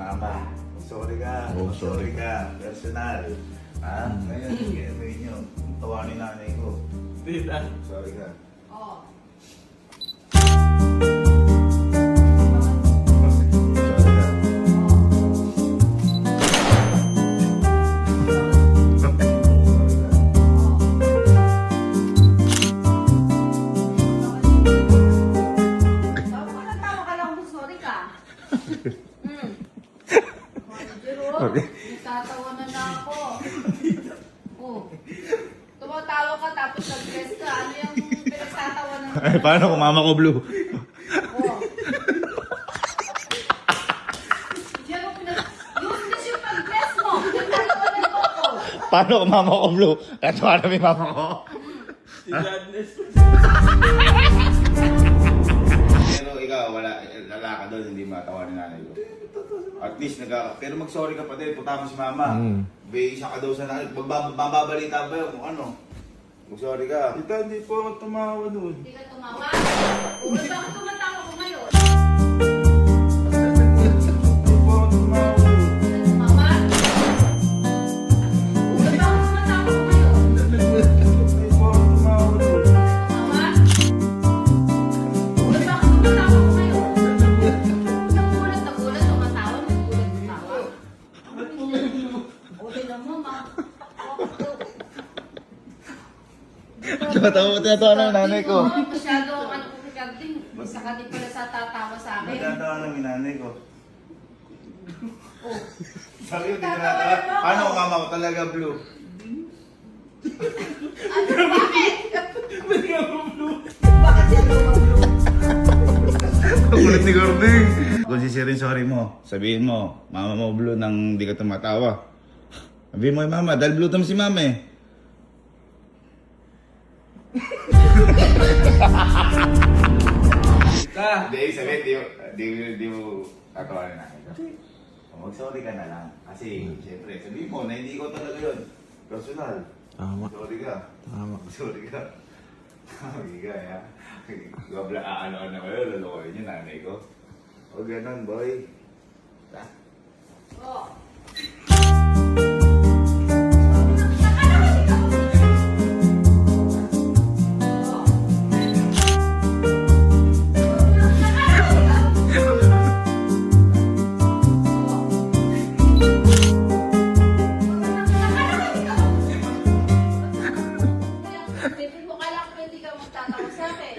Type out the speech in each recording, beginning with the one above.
mama. Sorry ka. Oh, sorry. Sorry ka. Personal. Ha? Ngayon, gawin nyo. Tawanin nanay ko. Tita. Sorry ka. Oh. Sorry ka. Tawa ka lang, sorry ka. Okay. Nagtatawanan na ako. Oh. Tumatawa ka tapos nag-dress ka. Ano yung pinagtatawanan mo? Ay, paano kung mama ko blue? Oh. Diyan mo useless yung pag-dress mo. Pinagtatawanan mo ako. Paano kung mama ko blue? Kato ka namin mama ko. Si Godness. Pero ikaw, lala ka doon, hindi matawa ni nanay ko. At least, pero mag-sorry ka pa din, punta mo si mama. Isa ka daw sa nanay, mababalita ba yun kung ano? Mag-sorry ka. Tita, hindi po ako tumawa nun. Hindi ka tumawa. Uy, bakit tumatawa ko ngayon? Hindi po ako tumawa nun. Hindi ka tumawa? Uy, bakit tumatawa ko ngayon? Hindi po ako tumawa nun. Tumawa? Uy, bakit tumatawa ko ngayon? Nagulat, tumatawa, nagulat, tumawa. O, tingnan mo, ma. Tinatawa ng nanay ko. Masyado ano ko regarding. Isa ka din pala sa tatawa sa akin. Magtatawa ng nanay ko. Oh. Sabi ko, di ka Tatawa natawa. mo ako. Paano kung mama ko talaga blue? Ano, bakit? Hindi ako blue. Bakit siya lumablo? Kulit ni Gording. Kung sisirin sorry mo, sabihin mo, mama mo blue nang di ka tumatawa. Sabihin mo mama, dahil blue tam si mama eh. Tita. Hindi, sabihin, di mo tatawa na namin. Mag-sorry ka na lang. Kasi, siyempre, sabihin mo na hindi ko talaga yun. Personal. Tama. Sorry ka. Tama. Sorry ka. Sorry ka, ya. Gabla, ano ko yun, lulukoyin yung nanay ko. O ganun, boy. Ta. Oh.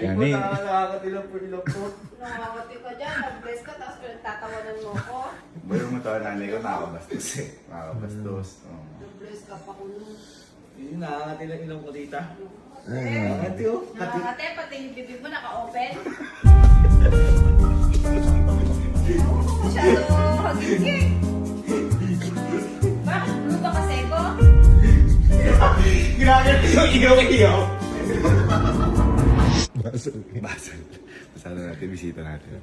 Yan Hindi eh. po nakakatilang po ilang po. Nakakati ka dyan, nag-bless ka, tapos pinagtatawanan mo ko. Boy, yung matawa nanay ko, nakakabastos eh. Nakakabastos. Oo. Nag-bless ka pa ko nun. Hindi nakakatilang ilang po, tita. Eh, Hati oh. nakakate, pati yung bibig mo naka-open. Masyado hagiging. Bakit? Ano ba kasi ko? Ginagamit yung iyo-iyo. Basal. Basal na natin, bisita natin.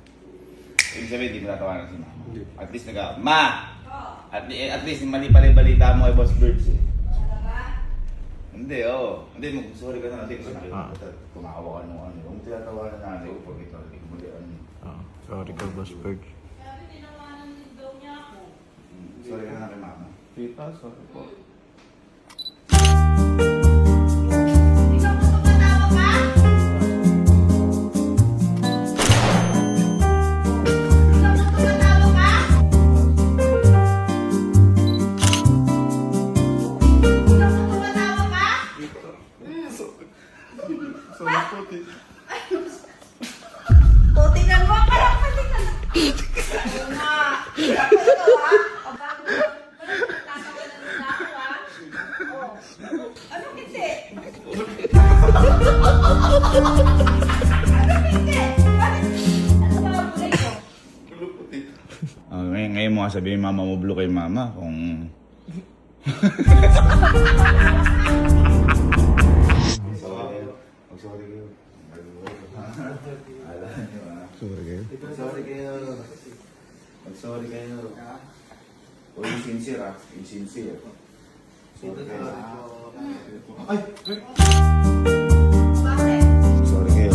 Ibig sabihin, di mo natawanan si mama. At least Ma! At least, mali pala yung balita mo kay Boss Birds eh. Hindi, oo. Hindi, sorry ka na. Hindi ko sabi. Kumakawa ka nung ano. Kung tinatawanan na nanay ko, pag ito, hindi ko mali ano. Sorry ka, Boss Berg. Sabi, tinawanan daw niya ako. Sorry ka na kay mama. Tita, sorry po. Ikaw mo tumatawa ka? Ikaw mo tumatawa ka? Ikaw mo tumatawa ka? Sorry po, tita. O, tingnan mo. Parang pati ka na. Ayun nga. Ako ito, ha? Abang mo. Parang tatawanan mo na ako, ha? O. Anong hindi? Anong hindi? Bakit? Ano ba ang kulay ko? Blue po, tita. Ngayon mo nga sabihin mama mo blue kay mama kung... Sorry kayo. Alam niyo ah. Sorry kayo. Sorry kayo. Sorry kayo. O yung sincere ah. Yung sincere. Sorry kayo. Ay! Bakit? Sorry kayo.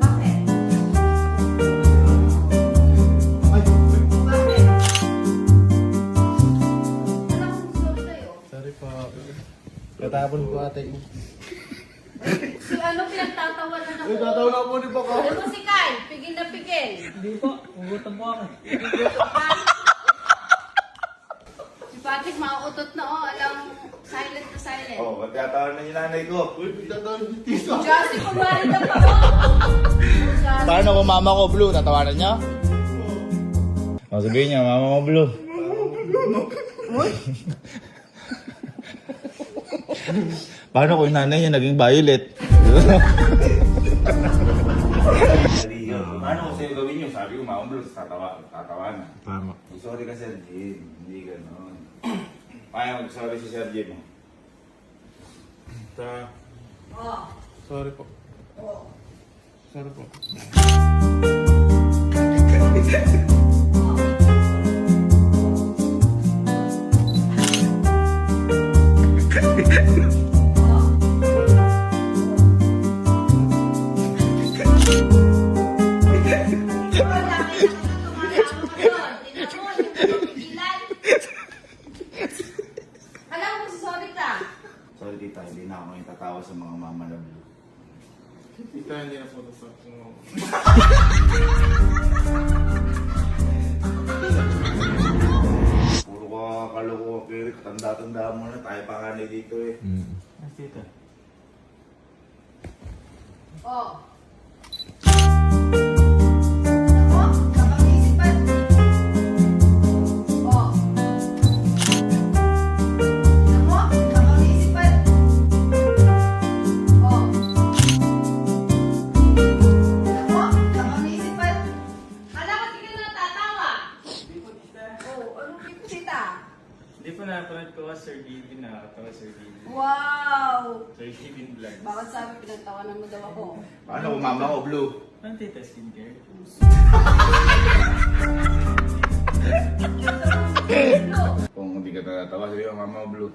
Bakit? Tinapon ko ate. Si ano pinagtatawanan ako? Tatawa na po ni Baka. Ano mo si Kyle? Pigil na pigil. Hindi po, ugutan po ako. Si Patrick mauutot na oh. Alam, silent na silent. Oh, ba't tatawanan niyo nanay ko? Uy, tatawa ni Tito. Josie, kumari na pa oh. Josie. Paano kung mama ko blue? Tatawanan niya? O sabihin niya, mama ko blue. Paano kung yung nanay niya naging violet? Paano kung sa'yo gawin niyo? Sabi ko, mama blue, tatawanan. Tama. Sorry ka, Sir Jim. Hindi gano'n. Paano mag-sorry si Sir Jim? Oh. Sorry po. Oh. Sorry po. Sorry tita, hindi na ako yung tatawa sa mga mama na blue. Tita, hindi na po ito sa Puro ka kaloko, Kirik. Tanda-tanda mo na. Tayo pa kanay dito eh. Tita. Oh. Ako, kapag-isipan. Oh. Ako, kapag-isipan. Oh. Ako, kapag-isipan. Kala ko di ka natatawa. Hindi po, tita. Oh, anong tipo sita? Hindi po napanood ko ka Sir Gavin, nakakatawa Sir Gavin. Wow! Sir Gavin Vlogs. Bakit sabi pinagtawanan mo daw ako? Paano kung mama ko blue? Ano tita, skincare? No. Kung hindi ka natatawa, sabi ko, mama ko blue.